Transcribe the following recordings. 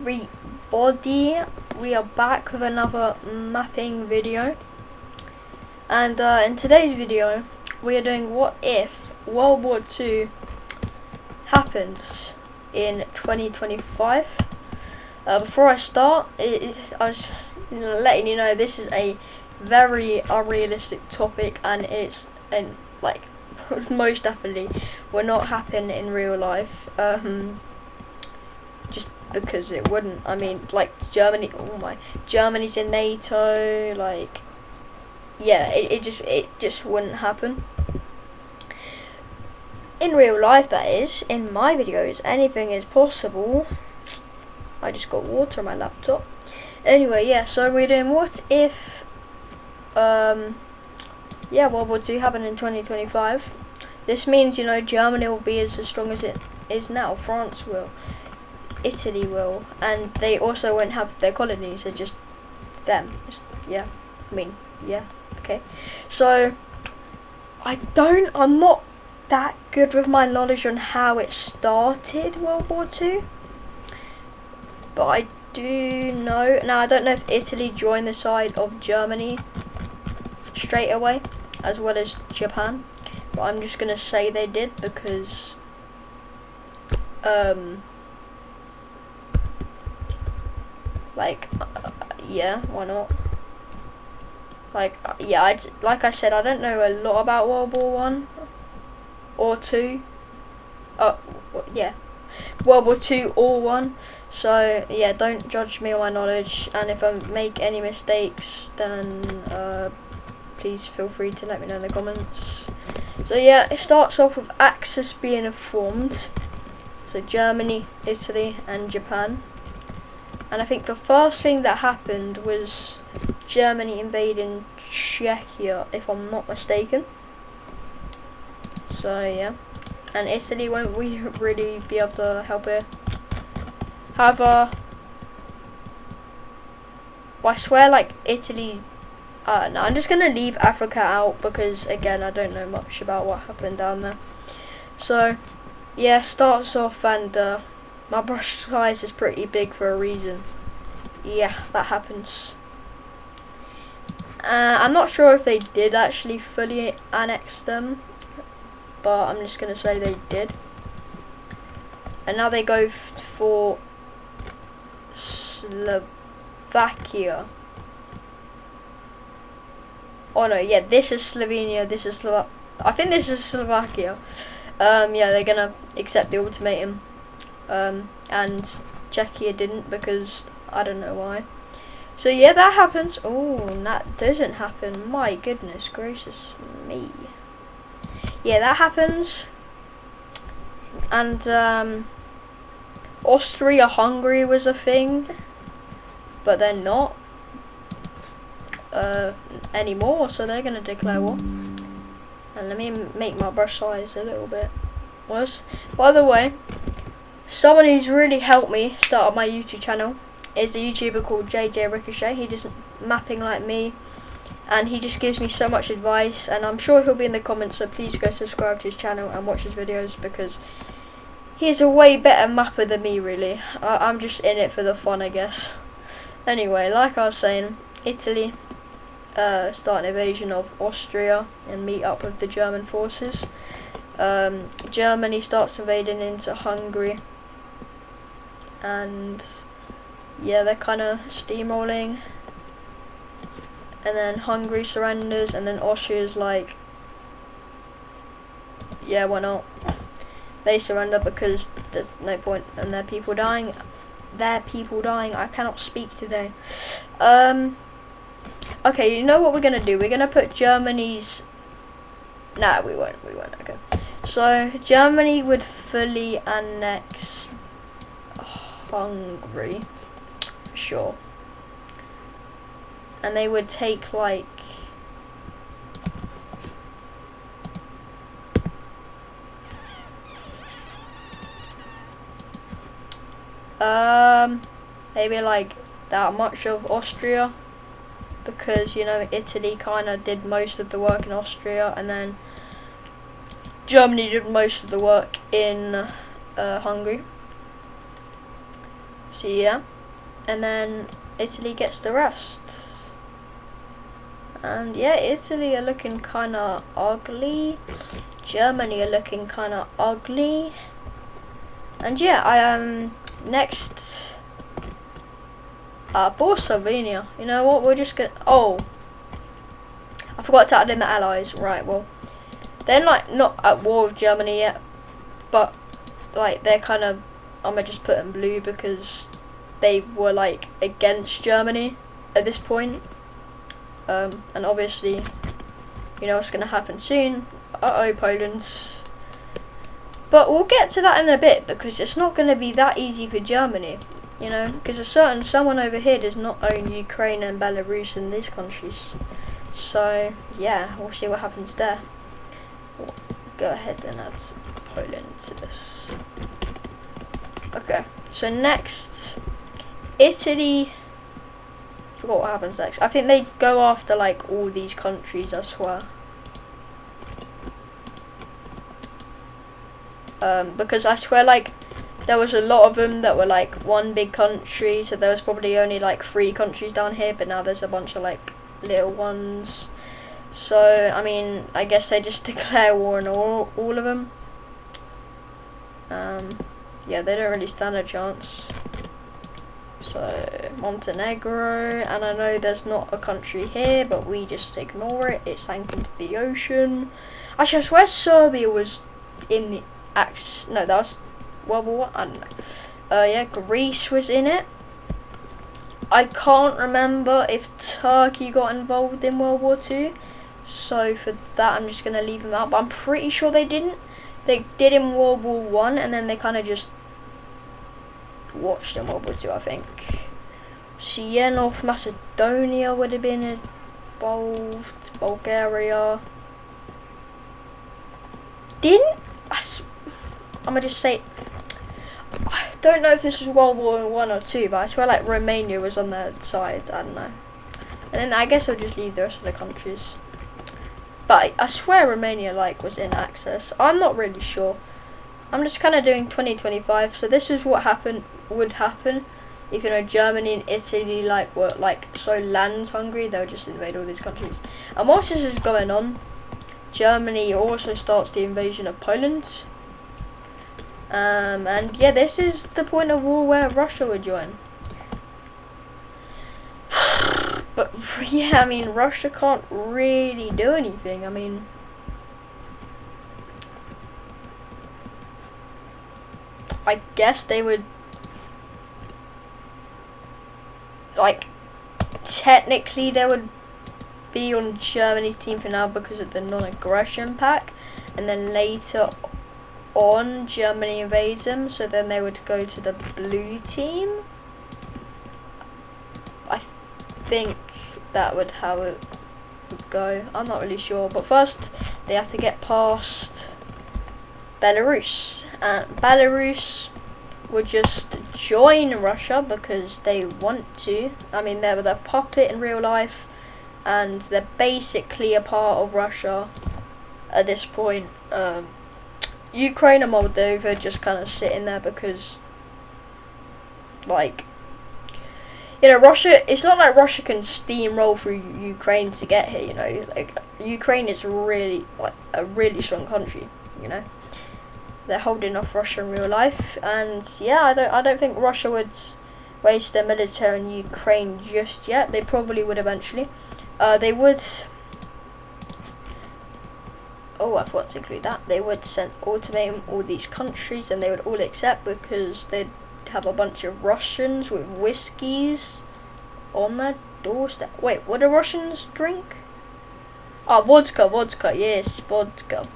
Everybody, we are back with another mapping video, and in today's video we are doing what if World War II happens in 2025. Before I start, I was letting you know this is a very unrealistic topic, and it's like most definitely will not happen in real life. Just because it wouldn't. I mean, like Germany's in NATO. Like, yeah, it just wouldn't happen. In real life, that is. In my videos, anything is possible. I just got water on my laptop. Anyway, yeah. So we're doing what if, World War II happened in 2025. This means, Germany will be as strong as it is now. France will. Italy will, and they also won't have their colonies. They're just them. Okay. So I'm not that good with my knowledge on how it started, World War II, but I do know. Now, I don't know if Italy joined the side of Germany straight away, as well as Japan, but I'm just gonna say they did because yeah, why not? Like I said, I don't know a lot about World War One or Two. World War Two or One. So yeah, don't judge me on my knowledge, and if I make any mistakes, then please feel free to let me know in the comments. So yeah, it starts off with Axis being formed. So Germany, Italy, and Japan. And I think the first thing that happened was Germany invading Czechia, if I'm not mistaken. So yeah, and Italy won't really be able to help here. However, I swear, like Italy. No, I'm just gonna leave Africa out because again, I don't know much about what happened down there. So yeah, starts off and. My brush size is pretty big for a reason. Yeah, that happens. I'm not sure if they did actually fully annex them, but I'm just going to say they did. And now they go for Slovakia. Oh no, yeah, this is Slovenia, this is I think this is Slovakia. Yeah, they're going to accept the ultimatum. And Czechia didn't because I don't know why. So yeah, that happens. Oh, that doesn't happen. My goodness gracious me. Yeah, that happens. And Austria-Hungary was a thing, but they're not anymore. So they're gonna declare war. And let me make my brush size a little bit worse. By the way, someone who's really helped me start up my YouTube channel is a YouTuber called JJ Ricochet. He does mapping like me, and he just gives me so much advice, and I'm sure he'll be in the comments, so please go subscribe to his channel and watch his videos because he's a way better mapper than me, really. I'm just in it for the fun, I guess. Anyway, like I was saying, Italy start an invasion of Austria and meet up with the German forces. Germany starts invading into Hungary. And yeah, they're kind of steamrolling, and then Hungary surrenders, and then Austria's like, yeah, why not? They surrender because there's no point, and their people dying. I cannot speak today. Okay, you know what we're gonna do? We're gonna put Germany's. Nah, we won't. Okay. So Germany would fully annex Hungary, for sure, and they would take like maybe like that much of Austria, because Italy kind of did most of the work in Austria, and then Germany did most of the work in Hungary. So yeah, and then Italy gets the rest. And yeah, Italy are looking kind of ugly. Germany are looking kind of ugly. And yeah, I next. Poor Slovenia. You know what? We're just gonna. Oh, I forgot to add in the allies. Right. Well, they're like not at war with Germany yet, but like they're kind of. I'm gonna just put in blue because they were like against Germany at this point. And obviously, you know what's gonna happen soon. Poland's. But we'll get to that in a bit because it's not gonna be that easy for Germany. You know, because someone over here does not own Ukraine and Belarus and these countries. So yeah, we'll see what happens there. We'll go ahead and add Poland to this. Okay, so next, Italy. Forgot what happens next. I think they go after like all these countries, I swear. Because I swear like there was a lot of them that were like one big country, so there was probably only like 3 countries down here, but now there's a bunch of like little ones. So I mean, I guess they just declare war on all of them. Yeah, they don't really stand a chance. So Montenegro, and I know there's not a country here, but we just ignore it. It sank into the ocean. Actually, I swear Serbia was in the no, that was World War One. I don't know. Yeah, Greece was in it. I can't remember if Turkey got involved in World War Two, so for that I'm just gonna leave them out. But I'm pretty sure they didn't. They did in World War One, and then they kind of just watched in World War Two, I think. So yeah, North Macedonia would have been involved. Bulgaria didn't. I'm gonna just say. I don't know if this was World War One or Two, but I swear like Romania was on their side. I don't know. And then I guess I'll just leave the rest of the countries. But I swear Romania like was in Axis. I'm not really sure. I'm just kind of doing 2025. So this is what would happen if, you know, Germany and Italy like were like so land hungry. They'll just invade all these countries. And whilst this is going on, Germany also starts the invasion of Poland. And yeah, this is the point of war where Russia would join. But yeah, I mean, Russia can't really do anything. I mean, I guess they would, like, technically they would be on Germany's team for now because of the non-aggression pact, and then later on Germany invades them, so then they would go to the blue team. I think that would how it would go. I'm not really sure, but first they have to get past Belarus, and Belarus would just join Russia because they want to. I mean, they're the puppet in real life, and they're basically a part of Russia at this point. Ukraine and Moldova just kind of sitting there because, like, you know, Russia, it's not like Russia can steamroll through Ukraine to get here, you know. Like, Ukraine is really, like, a really strong country, you know. They're holding off Russia in real life, and yeah, I don't think Russia would waste their military in Ukraine just yet. They probably would eventually. They would. Oh, I forgot to include that. They would send ultimatum all these countries, and they would all accept because they'd have a bunch of Russians with whiskies on their doorstep. Wait, what do Russians drink? Oh, vodka, yes, vodka.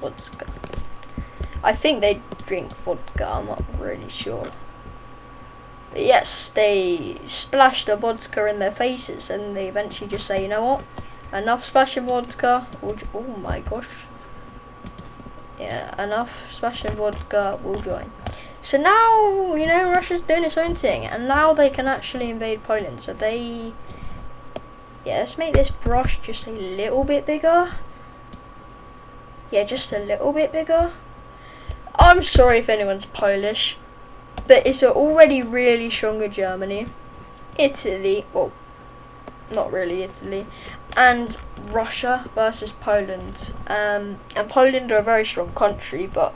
I think they drink vodka, I'm not really sure. But yes, they splash the vodka in their faces, and they eventually just say, you know what? Enough splashing vodka. Oh my gosh. Yeah, enough splashing vodka, we'll join. So now, you know, Russia's doing its own thing, and now they can actually invade Poland. So they, yeah, let's make this brush just a little bit bigger. Yeah, just a little bit bigger. I'm sorry if anyone's Polish. but it's already really stronger Germany, Italy, well, not really Italy, and Russia versus Poland. And Poland are a very strong country, but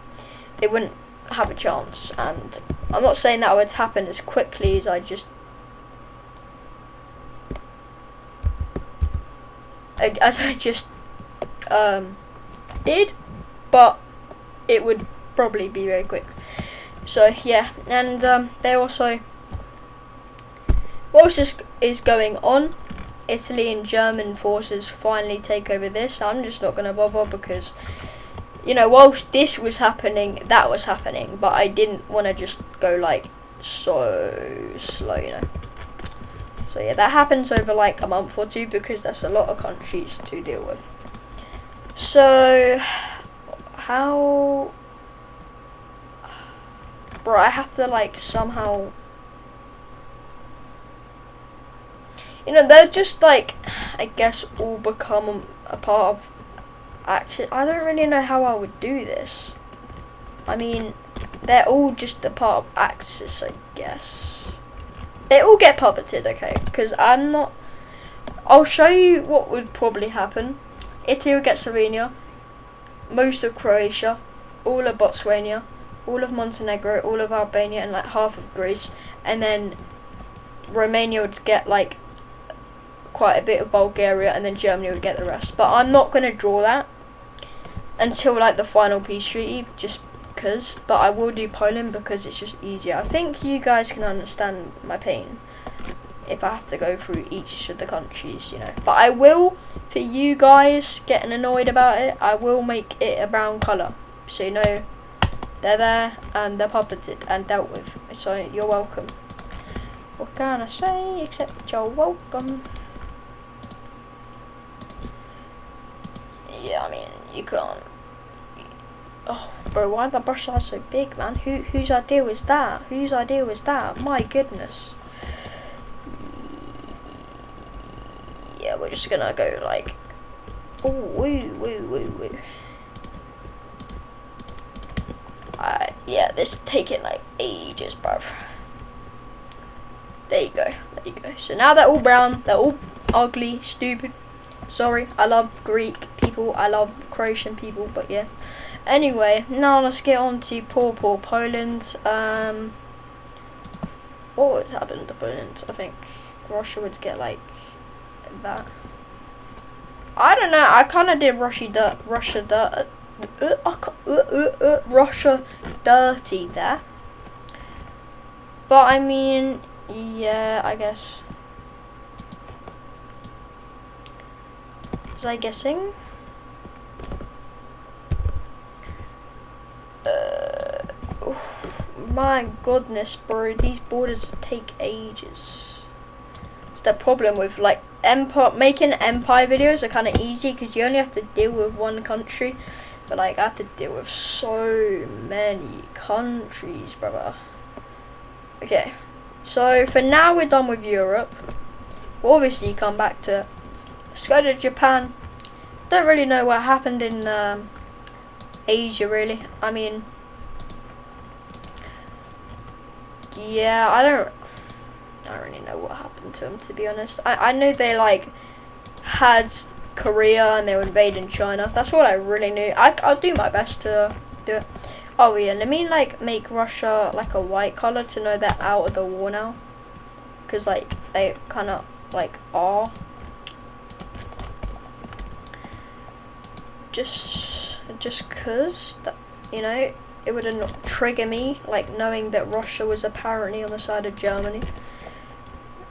they wouldn't have a chance. And I'm not saying that would happen as quickly as I just did, but it would probably be very quick. So yeah, and they also, what else is going on? Italy and German forces finally take over this. I'm just not going to bother because, you know, whilst this was happening, that was happening, but I didn't want to just go like so slow, you know. So yeah, that happens over like a month or two because that's a lot of countries to deal with. So how, bro, I have to like somehow, you know, they're just like, I guess, all become a part of Axis. I don't really know how I would do this. I mean, they're all just a part of Axis, I guess. They all get puppeted, okay? Because I'm not. I'll show you what would probably happen. Italy would get Slovenia, most of Croatia, all of Botswana, all of Montenegro, all of Albania, and like half of Greece, and then Romania would get like quite a bit of Bulgaria, and then Germany would get the rest. But I'm not going to draw that until like the final peace treaty, just because. But I will do Poland because it's just easier. I think you guys can understand my pain if I have to go through each of the countries, you know. But I will, for you guys getting annoyed about it, I will make it a brown colour, so you know they're there and they're puppeted and dealt with. So you're welcome. What can I say except you're welcome? Yeah, I mean, you can't. Oh, bro, why is that brush size so big, man? Whose idea was that? Whose idea was that? My goodness. Yeah, we're just gonna go like, oh, woo, woo, woo, woo. Yeah, this is taking like ages, bruv. There you go, there you go. So now they're all brown, they're all ugly, stupid. Sorry, I love Greek people, I love Croatian people, but yeah. Anyway, now let's get on to poor Poland. What would happen to Poland? I think Russia would get like that. I don't know, I kind of did Russia dirty there. But I mean, yeah, I guess. Was I guessing? My goodness, bro, these borders take ages. It's the problem with like making empire videos are kind of easy because you only have to deal with one country, but like I have to deal with so many countries, brother. Okay, so for now we're done with Europe. We'll obviously come back to it. Let's go to Japan. Don't really know what happened in Asia, really. I mean, yeah, I don't really know what happened to them, to be honest. I know they like had Korea and they were invading China. That's all I really knew. I'll do my best to do it. Oh yeah, let me like make Russia like a white color to know they're out of the war now, because like they kind of like are. Just cause that, you know, it would not trigger me like knowing that Russia was apparently on the side of Germany.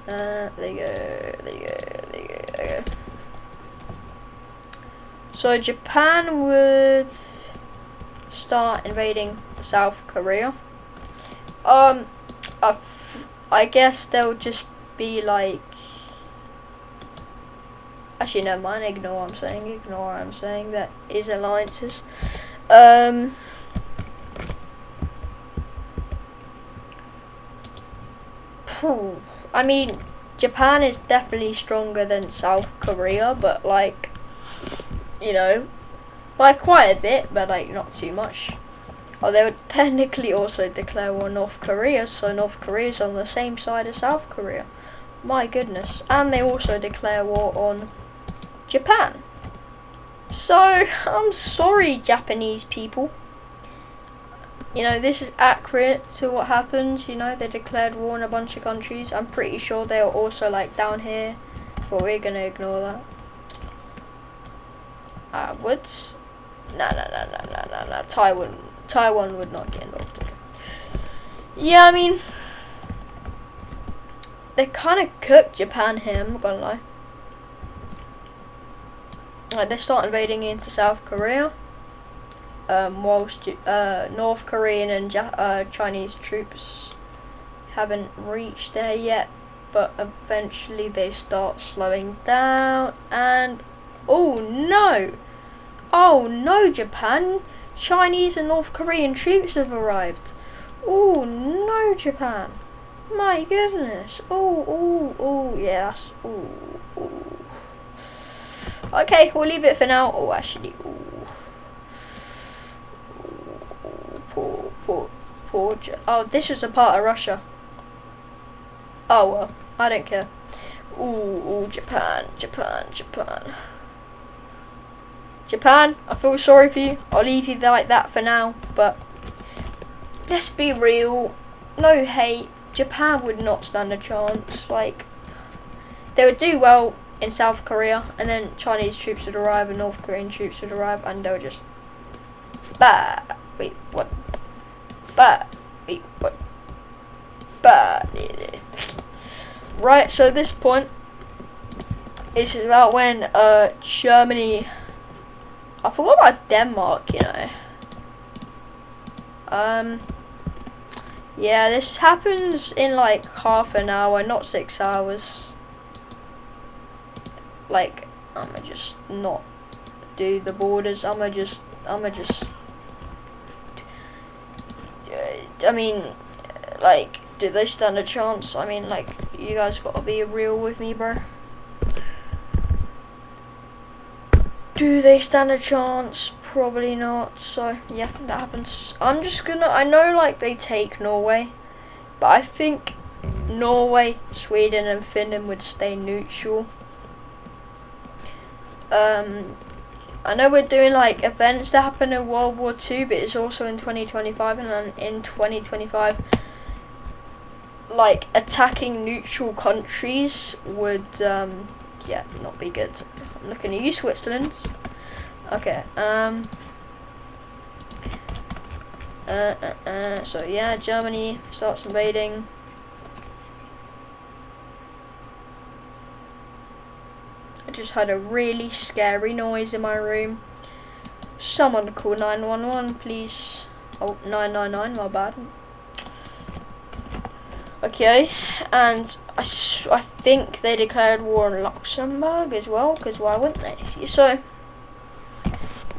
There you go. So Japan would start invading South Korea. I guess they'll just be like. Actually, never mind. Ignore what I'm saying. Ignore what I'm saying. That is alliances. I mean, Japan is definitely stronger than South Korea, but like, you know, by quite a bit, but like not too much. Oh, they would technically also declare war on North Korea, so North Korea's on the same side as South Korea. My goodness. And they also declare war on Japan. So, I'm sorry, Japanese people. You know, this is accurate to what happens. You know, they declared war on a bunch of countries. I'm pretty sure they were also like down here, but we're gonna ignore that. Woods? No. Taiwan would not get involved. Yeah, I mean, they kind of cooked Japan here, I'm not gonna lie. Like, they start invading into South Korea, whilst North Korean and Chinese troops haven't reached there yet, but eventually they start slowing down, and oh no, Japan! Chinese and North Korean troops have arrived. Oh no, Japan! My goodness! Oh, yeah, that's Okay, we'll leave it for now. Oh, actually, poor. Oh, this was a part of Russia. Oh well, I don't care. Ooh, Japan. Japan, I feel sorry for you. I'll leave you like that for now. But let's be real. No hate. Japan would not stand a chance. Like, they would do well in South Korea, and then Chinese troops would arrive and North Korean troops would arrive, and they would just wait, what? Right, so at this point, this is about when Germany, I forgot about Denmark, you know. Yeah, this happens in like half an hour, not 6 hours. Like, I'ma just not do the borders. I'ma just I mean, like, do they stand a chance? I mean, like, you guys gotta be real with me, bro. Do they stand a chance? Probably not. So yeah, that happens. I know like they take Norway, but I think Norway, Sweden and Finland would stay neutral. I know we're doing like events that happen in World War II, but it's also in 2025, and then in 2025, like, attacking neutral countries would yeah, not be good. I'm looking at you, Switzerland. Okay. So yeah, Germany starts invading. I just heard a really scary noise in my room. Someone call 911, please. Oh, 999, my bad. Okay, and I think they declared war on Luxembourg as well, because why wouldn't they? So,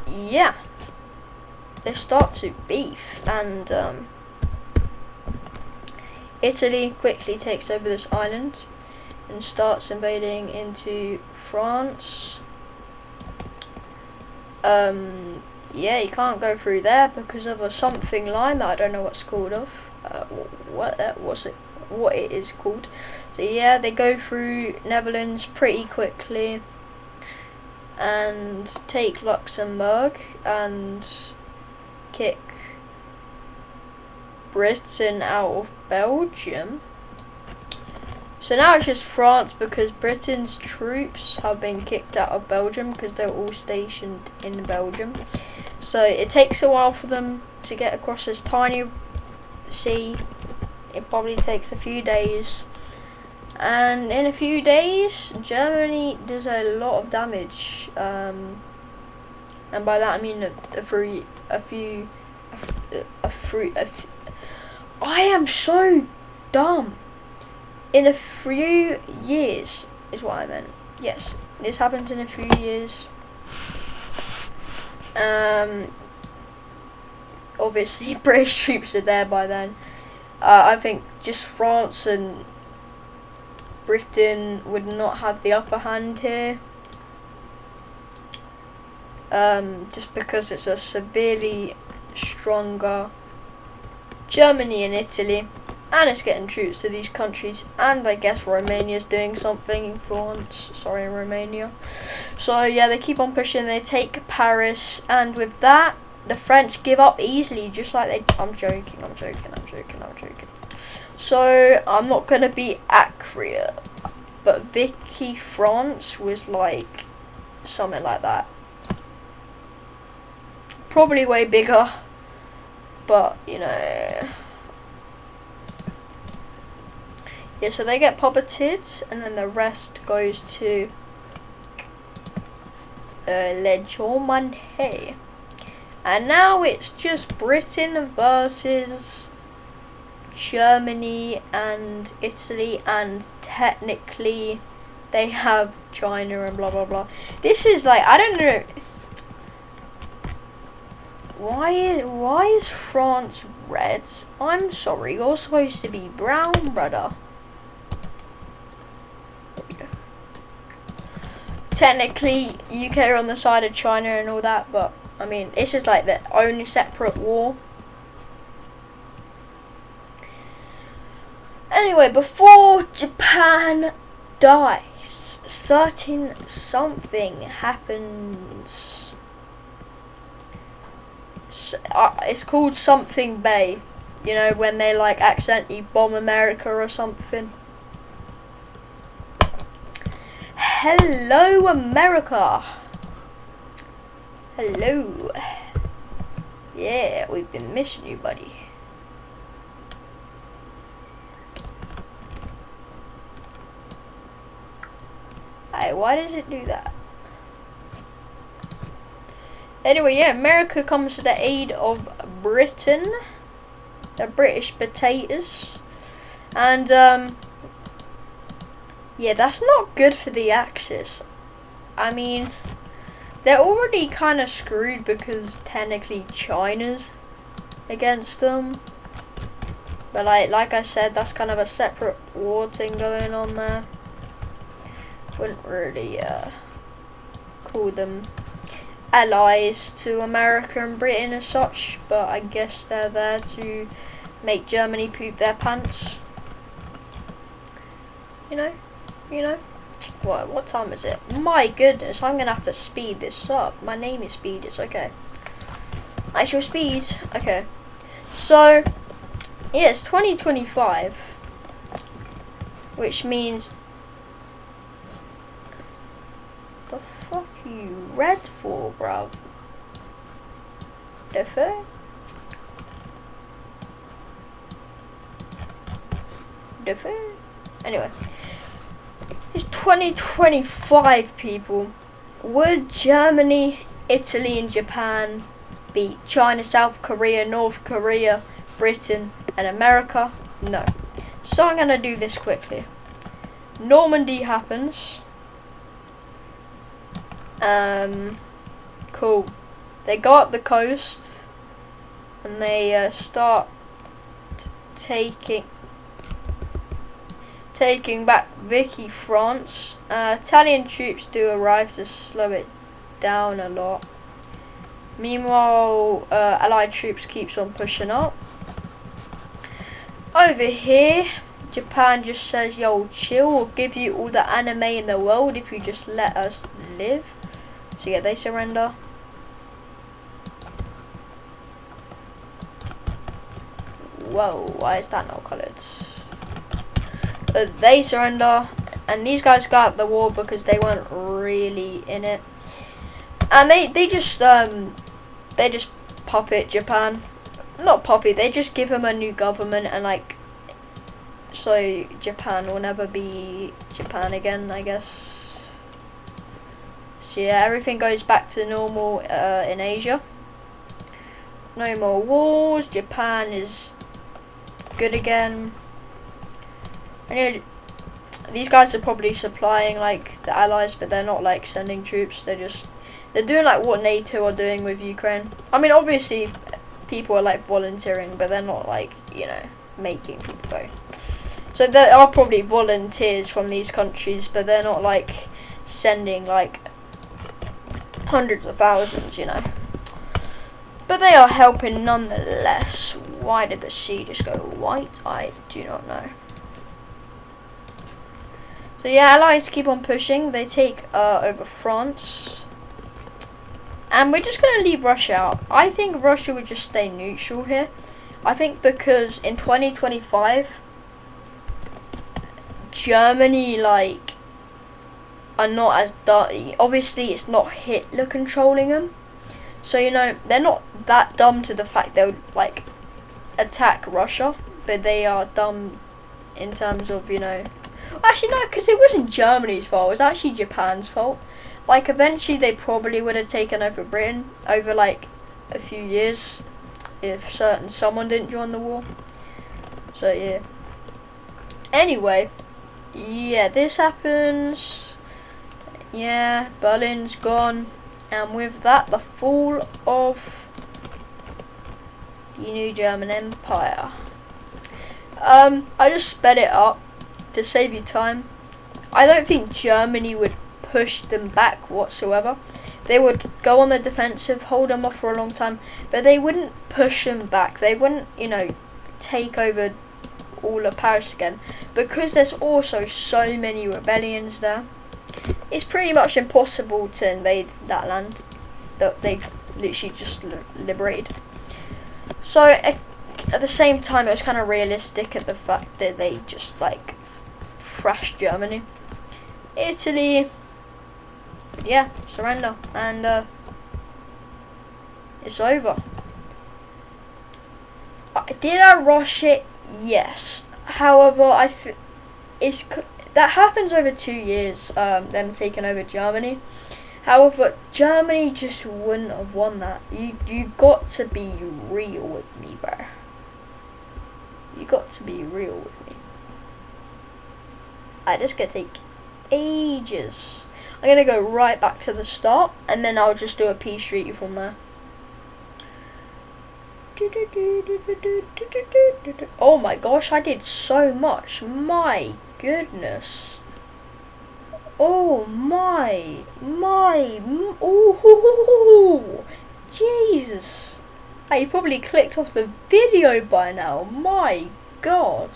yeah, they start to beef, and Italy quickly takes over this island and starts invading into France. Yeah, you can't go through there because of a something line that I don't know what's called of. What it is called. So yeah, they go through Netherlands pretty quickly and take Luxembourg and kick Britain out of Belgium. So now it's just France, because Britain's troops have been kicked out of Belgium because they're all stationed in Belgium. So it takes a while for them to get across this tiny sea. It probably takes a few days, and in a few days Germany does a lot of damage, and by that I mean I am so dumb. In a few years is what I meant. Yes, this happens in a few years. Obviously British troops are there by then. I think just France and Britain would not have the upper hand here. Just because it's a severely stronger. Germany and Italy, and it's getting troops to these countries, and I guess Romania's doing something in France. Sorry, Romania. So yeah, they keep on pushing. They take Paris, and with that, the French give up easily, just like they. I'm joking. So I'm not gonna be accurate, but Vichy France was like something like that. Probably way bigger, but you know. Yeah, so they get puppeted, and then the rest goes to Le Germany. And now it's just Britain versus Germany and Italy, and technically they have China and blah blah blah. This is like, I don't know. Why is France red? I'm sorry, you're supposed to be brown, brother. Technically, UK are on the side of China and all that, but I mean, this is like their own separate war. Anyway, before Japan dies, something happens. It's called something Bay. You know, when they like accidentally bomb America or something. Hello, America. Hello. Yeah, we've been missing you, buddy. Hey, why does it do that? Anyway, yeah, America comes to the aid of Britain, the British potatoes, and yeah, that's not good for the Axis. I mean, they're already kind of screwed because technically China's against them. But like I said, that's kind of a separate war thing going on there. Wouldn't really call them allies to America and Britain as such, but I guess they're there to make Germany poop their pants. You know? What time is it? My goodness, I'm gonna have to speed this up. My name is Speed, it's okay. Actual speed. Okay. So yeah, it's 2025, which means the fuck are you red for, bruv? The fuck? The fuck? Anyway, it's 2025, people. Would Germany, Italy and Japan beat China, South Korea, North Korea, Britain and America? No. So I'm gonna do this quickly. Normandy happens. Cool. They go up the coast and they start taking back Vichy France. Italian troops do arrive to slow it down a lot. Meanwhile, Allied troops keeps on pushing up. Over here, Japan just says, yo, chill, we'll give you all the anime in the world if you just let us live. So yeah, they surrender. Whoa, why is that not coloured? They surrender, and these guys got the war because they weren't really in it. And they just puppet Japan. Not puppet, they just give them a new government, and like, so Japan will never be Japan again, I guess. So yeah, everything goes back to normal in Asia. No more wars, Japan is good again. And these guys are probably supplying like the allies, but they're not like sending troops. They're doing like what NATO are doing with Ukraine. I mean, obviously people are like volunteering, but they're not like, you know, making people go. So there are probably volunteers from these countries, but they're not like sending like hundreds of thousands, you know. But they are helping nonetheless. Why did the sea just go white? I do not know. So yeah, Allies keep on pushing. They take over France. And we're just going to leave Russia out. I think Russia would just stay neutral here. I think because in 2025, Germany, like, are not as dirty. Obviously, it's not Hitler controlling them. So, you know, they're not that dumb to the fact they would, like, attack Russia. But they are dumb in terms of, you know... Actually, no, because it wasn't Germany's fault. It was actually Japan's fault. Like, eventually they probably would have taken over Britain over, like, a few years if someone didn't join the war. So, yeah. Anyway, yeah, this happens. Yeah, Berlin's gone. And with that, the fall of the new German Empire. I just sped it up to save you time. I don't think Germany would push them back whatsoever. They would go on the defensive, hold them off for a long time, but they wouldn't push them back. They wouldn't, you know, take over all of Paris again, because there's also so many rebellions there. It's pretty much impossible to invade that land that they literally just liberated. So at the same time, it was kind of realistic at the fact that they just, like, thrashed Germany. Italy, yeah, surrender, and it's over. Did I rush it? Yes. However, that happens over 2 years. Them taking over Germany. However, Germany just wouldn't have won that. You got to be real with me, bro. You got to be real with me. This gonna take ages. I'm gonna go right back to the start, and then I'll just do a peace treaty from there. Oh my gosh, I did so much. My goodness. Oh my. Oh, Jesus. Hey, you probably clicked off the video by now. My God.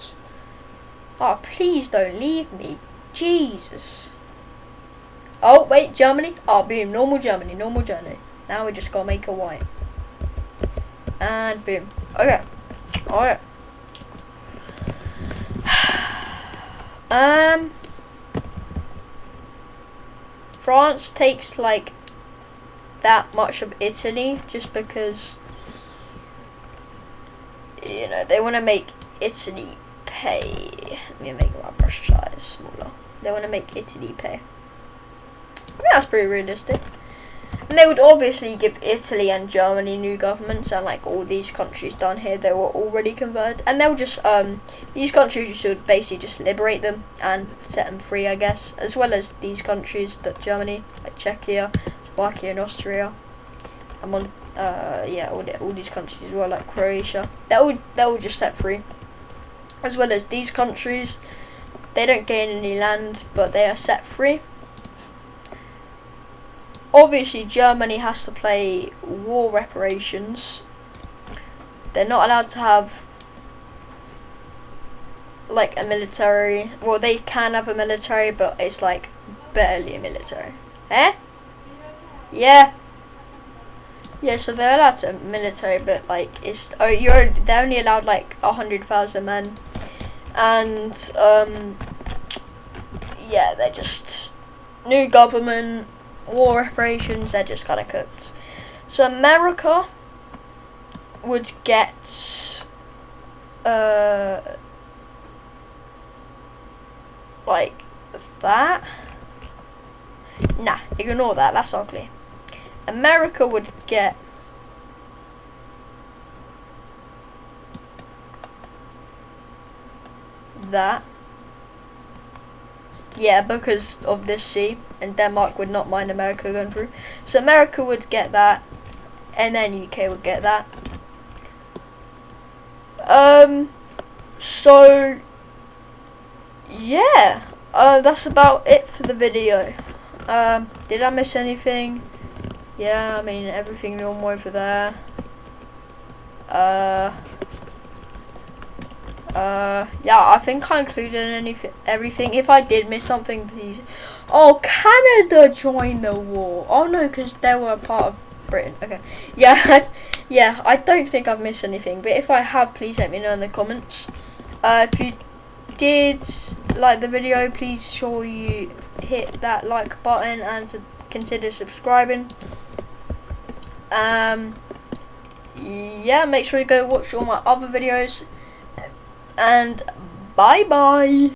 Oh, please don't leave me. Jesus. Oh, wait, Germany. Oh, boom. Normal Germany. Normal Germany. Now we just gotta make a white. And boom. Okay. Alright. France takes, like, that much of Italy just because, you know, they want to make Italy pay. Let me make my brush size smaller. They want to make Italy pay. I mean, that's pretty realistic. And they would obviously give Italy and Germany new governments, and like all these countries down here, they were already converted. And they'll just, these countries should basically just liberate them and set them free, I guess. As well as these countries, that Germany, like Czechia, Slovakia and Austria. Yeah, all these countries as well, like Croatia. They'll just set free. As well as these countries, they don't gain any land, but they are set free. Obviously, Germany has to pay war reparations. They're not allowed to have, like, a military. Well, they can have a military, but it's, like, barely a military. Eh? Yeah. Yeah, so they're allowed to have military, but, like, they're only allowed, like, 100,000 men. And, yeah, they're just new government. War reparations, they're just kind of cooked. So America would get like that. Nah, ignore that, that's ugly. America would get that. Yeah, because of this sea, and Denmark would not mind America going through. So America would get that, and then UK would get that. So yeah, that's about it for the video. Did I miss anything? Yeah, I mean everything normal over there. Yeah, I think I included everything. If I did miss something, please. Oh, Canada joined the war. Oh no, because they were a part of Britain. Okay, yeah, yeah. I don't think I've missed anything, but if I have, please let me know in the comments. If you did like the video, please sure you hit that like button and consider subscribing. Yeah, make sure you go watch all my other videos, and bye bye.